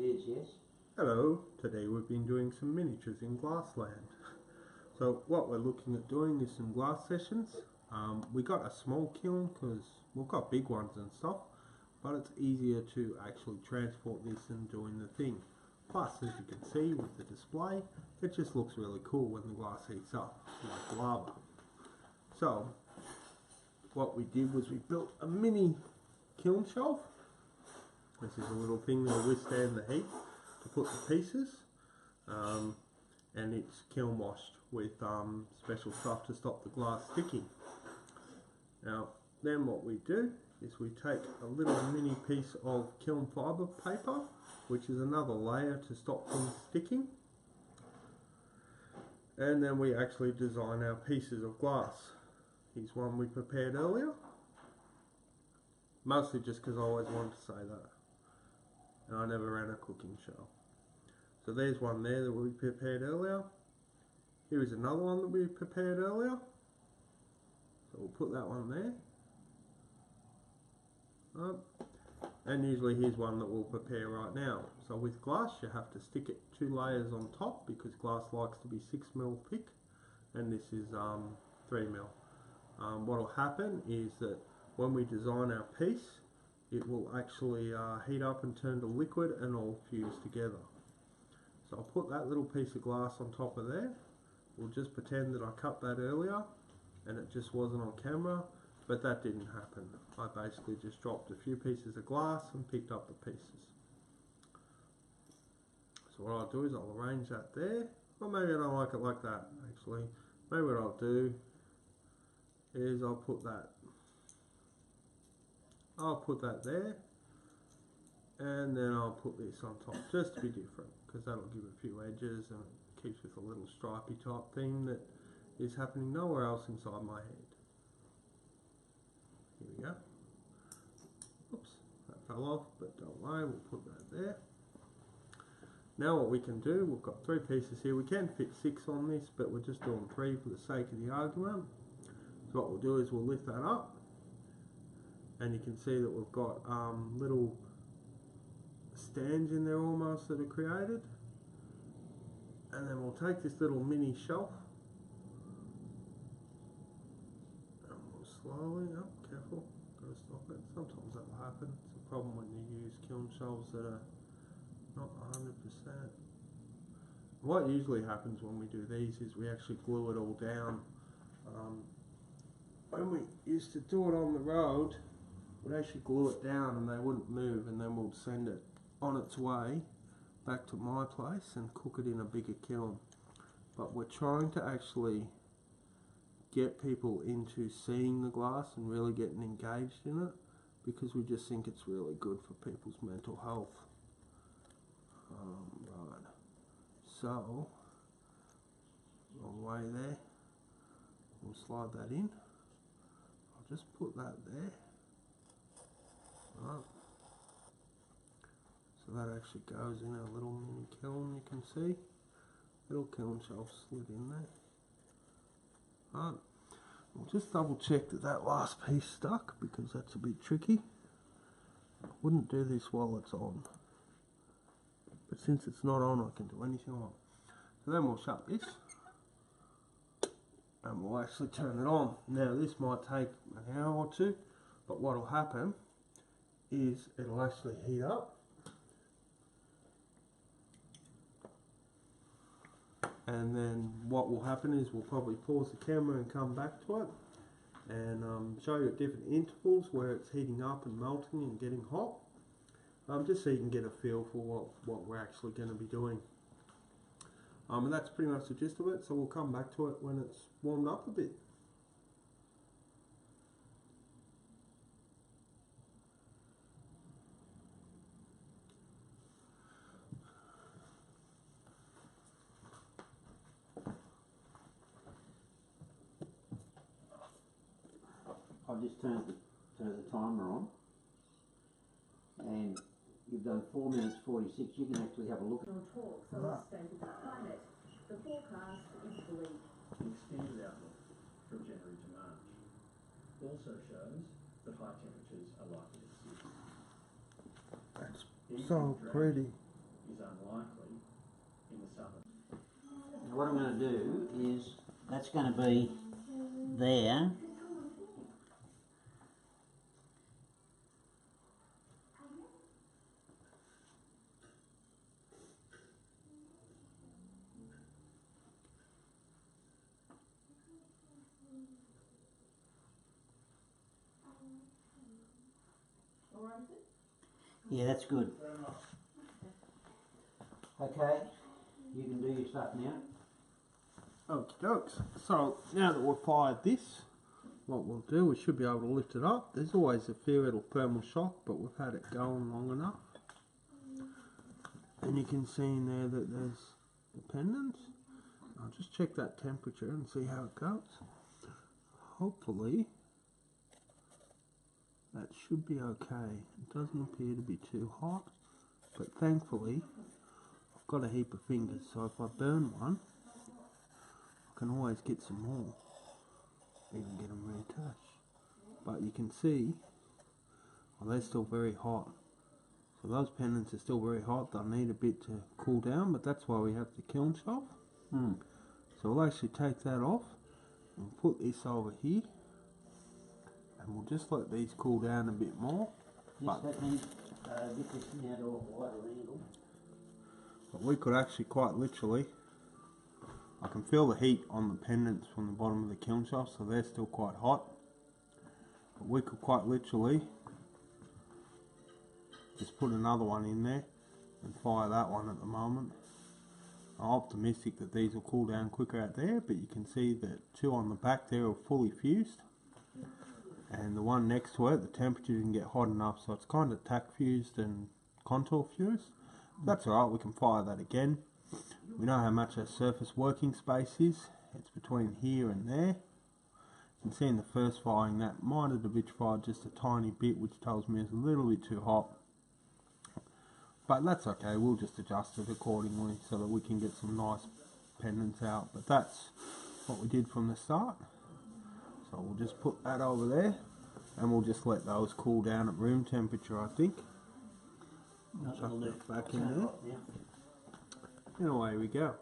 is, yes. Hello, today we've been doing some miniatures in Glassland. So what we're looking at doing is some glass sessions. We got a small kiln because we've got big ones and stuff, but it's easier to actually transport this than doing the thing. Plus, as you can see with the display, it just looks really cool when the glass heats up, like lava. So what we did was we built a mini kiln shelf. This is a little thing that will withstand the heat to put the pieces, and it's kiln washed with special stuff to stop the glass sticking. Now then what we do is we take a little mini piece of kiln fibre paper, which is another layer to stop things sticking, and then we actually design our pieces of glass. Here's one we prepared earlier, mostly just because I always wanted to say that, and I never ran a cooking show. So there's one there that we prepared earlier. Here is another one that we prepared earlier. So we'll put that one there. And usually here's one that we'll prepare right now. So with glass you have to stick it 2 layers on top because glass likes to be 6mm thick, and this is 3mm. What will happen is that when we design our piece, it will actually heat up and turn to liquid and all fuse together. So I'll put that little piece of glass on top of there. We'll just pretend that I cut that earlier and it just wasn't on camera, but that didn't happen. I basically just dropped a few pieces of glass and picked up the pieces. So what I'll do is I'll arrange that there, or maybe I don't like it like that actually. Maybe what I'll do is I'll put that there, and then I'll put this on top just to be different, because that'll give a few edges and it keeps with a little stripy type thing that is happening nowhere else inside my head. Here we go. Oops, that fell off, but don't worry, we'll put that there. Now what we can do, we've got 3 pieces here. We can fit 6 on this, but we're just doing 3 for the sake of the argument. So what we'll do is we'll lift that up, and you can see that we've got little stands in there almost that are created, and then we'll take this little mini shelf and we'll slowly, oh careful, gotta stop it, sometimes that will happen. It's a problem when you use kiln shelves that are not 100%. What usually happens when we do these is we actually glue it all down. When we used to do it on the road, we'd actually glue it down and they wouldn't move, and then we'll send it on its way back to my place and cook it in a bigger kiln. But we're trying to actually get people into seeing the glass and really getting engaged in it, because we just think it's really good for people's mental health. Right, so long way there, we'll slide that in. I'll just put that there. Right. So that actually goes in our little mini kiln, you can see. Little kiln shelf slid in there. Right. We'll just double check that that last piece stuck, because that's a bit tricky. I wouldn't do this while it's on, but since it's not on, I can do anything I want. So then we'll shut this and we'll actually turn it on. Now this might take an hour or 2, but what will happen is it'll actually heat up, and then what will happen is we'll probably pause the camera and come back to it and show you at different intervals where it's heating up and melting and getting hot, just so you can get a feel for what we're actually going to be doing. And that's pretty much the gist of it, so we'll come back to it when it's warmed up a bit. I've just turned the timer on, and you've done 4 minutes 46. You can actually have a look. Talk for the state of the climate. The forecast is bleak. Extended outlook from January to March also shows that high temperatures are likely to persist. That's so pretty. what I'm going to do is, that's going to be there. All right, is it? Yeah, that's good. Okay, you can do your stuff now. Okie dokes. So now that we've fired this, what we'll do, we should be able to lift it up. There's always a fair little thermal shock, but we've had it going long enough. And you can see in there that there's the pendants. I'll just check that temperature and see how it goes. Hopefully that should be okay. It doesn't appear to be too hot, but thankfully I've got a heap of fingers, so if I burn one, I can always get some more, even get them reattached. But you can see, well, they're still very hot. So those pendants are still very hot. They'll need a bit to cool down, but that's why we have the kiln shop. So we'll actually take that off and put this over here, and we'll just let these cool down a bit more. Just let me get this now to a wider angle. But we could actually quite literally, I can feel the heat on the pendants from the bottom of the kiln shaft, so they're still quite hot. But we could quite literally just put another one in there and fire that one at the moment. I'm optimistic that these will cool down quicker out there, but you can see that two on the back there are fully fused, and the one next to it, the temperature didn't get hot enough, so it's kind of tack fused and contour fused. That's alright, we can fire that again. We know how much our surface working space is. It's between here and there. You can see in the first firing that might have been fired just a tiny bit, which tells me it's a little bit too hot. But that's okay, we'll just adjust it accordingly so that we can get some nice pendants out. But that's what we did from the start. So we'll just put that over there, and we'll just let those cool down at room temperature, I think. Chuck that back in there. And away we go.